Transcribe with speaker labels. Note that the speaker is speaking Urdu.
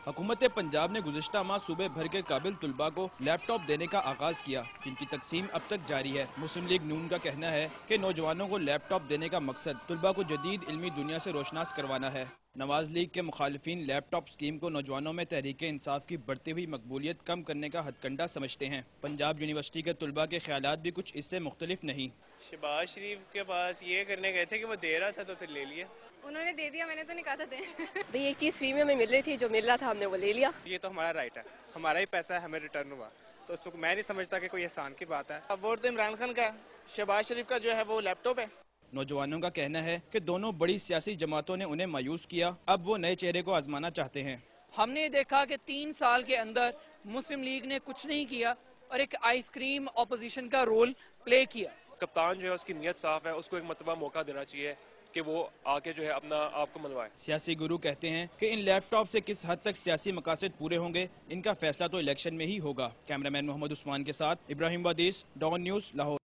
Speaker 1: حکومت پنجاب نے گزشتہ ماہ صوبے بھر کے قابل طلباء کو لیپ ٹاپ دینے کا آغاز کیا، جن کی تقسیم اب تک جاری ہے۔ مسلم لیگ نون کا کہنا ہے کہ نوجوانوں کو لیپ ٹاپ دینے کا مقصد طلباء کو جدید علمی دنیا سے روشناس کروانا ہے۔ نواز لیگ کے مخالفین لیپ ٹاپ اسکیم کو نوجوانوں میں تحریک انصاف کی بڑھتی ہوئی مقبولیت کم کرنے کا ہتھ کنڈا سمجھتے ہیں۔ پنجاب یونیورسٹی کے طلباء کے خیالات بھی کچھ اس سے مختلف نہیں۔
Speaker 2: شہباز شریف کے پاس یہ کرنے گئے تھے کہ وہ دے رہا تھا تو پھر لے لیا۔
Speaker 3: انہوں نے دے دیا، میں نے تو نہیں کہا تھا دیں۔
Speaker 4: بھئی ایک چیز فری میں ہمیں مل رہی تھی، جو مل رہا تھا ہم نے وہ لے لیا۔
Speaker 2: یہ تو ہمارا رائٹ ہے، ہمارا ہی پیسہ ہے، ہمیں ریٹرن ہوا، تو اس کو میں نہیں سمجھتا کہ کوئی احسان کی بات ہے۔
Speaker 5: اب ووٹ تو عمران خان کا، شہباز شریف کا جو ہے وہ لیپ ٹاپ ہے۔
Speaker 1: نوجوانوں کا کہنا ہے کہ دونوں بڑی سیاسی جماعتوں نے انہیں مایوس کیا، اب وہ نئے چہرے کو آزمانا چاہتے ہیں۔
Speaker 6: ہم نے دیکھا کہ 3 سال کے اندر مسلم لیگ نے کچھ نہیں کیا اور ایک آئس کریم اپوزیشن کا رول پلے کیا۔
Speaker 7: کپتان جو ہے اس کی نیت صاف ہے، اس کو ایک مرتبہ موقع دینا چاہیے کہ وہ آگے جو ہے اپنا آپ کو منوائے۔
Speaker 1: سیاسی گرو کہتے ہیں کہ ان لیپ ٹاپ سے کس حد تک سیاسی مقاصد پورے ہوں گے، ان کا فیصلہ تو الیکشن میں ہی ہوگا۔ کیمرہ مین محمد عثمان کے ساتھ ابراہیم وادیس، ڈان نیوز، لاہور۔